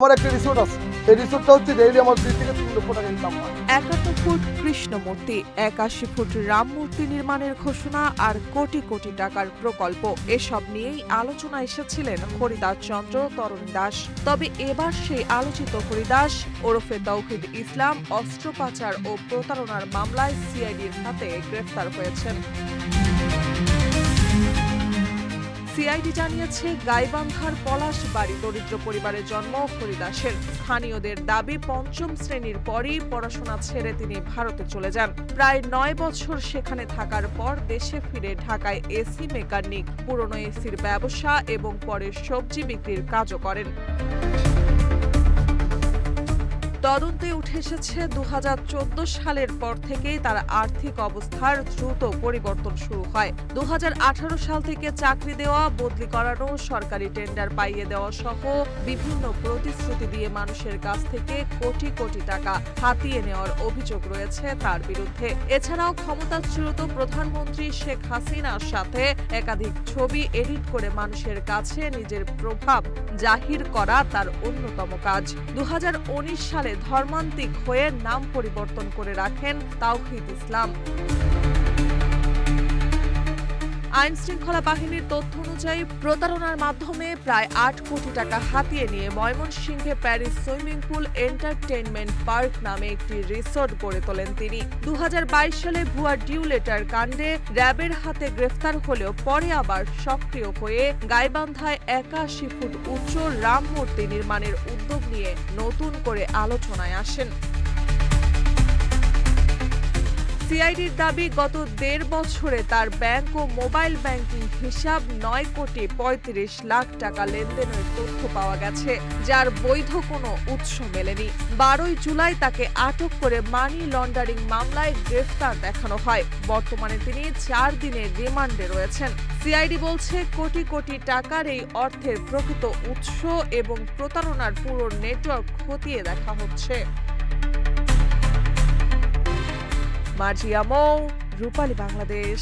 আমার একটা রিসোর্ট আছে। এই রিসোর্টটা হচ্ছে ডেইলি আমার ২ থেকে ৩ লক্ষ টাকা ইনকাম হয়। ৭১ ফুট কৃষ্ণমূর্তি, ৮১ ফুট রামমূর্তি নির্মাণের ঘোষণা আর কোটি কোটি টাকার প্রকল্প, এসব নিয়েই আলোচনা এসেছিলেন হরিদাস চন্দ্র তরুণ দাস। তবে এবার সেই আলোচিত হরিদাস ওরফে তৌহিদ ইসলাম অস্ত্র পাচার ও প্রতারণার মামলায় সিআইডির হাতে গ্রেফতার হয়েছেন। সিআইডি জানিয়েছে, গাইবান্ধার পলাশ বাড়ি দরিদ্র পরিবারে জন্ম হরিদাসের। স্থানীয়দের দাবি, পঞ্চম শ্রেণীর পরই পড়াশোনা ছেড়ে তিনি ভারতে চলে যান। প্রায় ৯ বছর সেখানে থাকার পর দেশে ফিরে ঢাকায় এসি মেকানিক, পুরনো এসির ব্যবসা এবং পরে সবজি বিক্রির কাজও করেন। তদন্তে উঠে এসেছে ২০১৪ সালের পর থেকেই তার আর্থিক অবস্থার দ্রুত পরিবর্তন শুরু হয়। ২০১৮ সাল থেকে চাকরি দেওয়া, বদলি করানো, সরকারি টেন্ডার পাইয়ে দেওয়া সহ বিভিন্ন প্রতিশ্রুতি দিয়ে মানুষের কাছ থেকে কোটি কোটি টাকা হাতিয়ে নেওয়ার অভিযোগ রয়েছে তার বিরুদ্ধে। এছাড়াও ক্ষমতাচ্যুত প্রধানমন্ত্রী শেখ হাসিনার সাথে একাধিক ছবি এডিট করে মানুষের কাছে নিজের প্রভাব জাহির করা তার অন্যতম কাজ। ২০১৯ সালে ধর্মান্তিক হয়ে নাম পরিবর্তন করে রাখেন তাওহিদ ইসলাম। আইন শৃঙ্খলা বাহিনীর তথ্য অনুযায়ী প্রতারণার মাধ্যমে প্রায় ৮ কোটি টাকা হাতিয়ে নিয়ে ময়মনসিংহে Paris swimming pool entertainment park নামে একটি রিসোর্ট গড়ে তোলেন তিনি। ২০২২ সালে ভুয়া ডিউ লেটার কাণ্ডে র্যাবের হাতে গ্রেফতার হলেও পরে আবার সক্রিয় হয়ে গাইবান্ধায় ৮১ ফুট উচ্চ রাম মূর্তি নির্মাণের উদ্যোগ নিয়ে নতুন করে আলোচনায় আসেন। সিআইডির দাবি, গত ১.৫ বছরে তার ব্যাংক ও মোবাইল ব্যাংকিং হিসাব ৯ কোটি ৩৫ লাখ টাকা লেনদেনের তথ্য পাওয়া গেছে, যার বৈধ কোনো উৎস মেলেনি। ১২ই জুলাই তাকে আটক করে মানি লন্ডারিং মামলায় গ্রেফতার দেখানো হয়। বর্তমানে তিনি ৪ দিনের রিমান্ডে রয়েছেন। সিআইডি বলছে, কোটি কোটি টাকার এই অর্থের প্রকৃত উৎস এবং প্রতারণার পুরো নেটওয়ার্ক খতিয়ে দেখা হচ্ছে। মার্জিয়া মৌ, রূপালী বাংলাদেশ।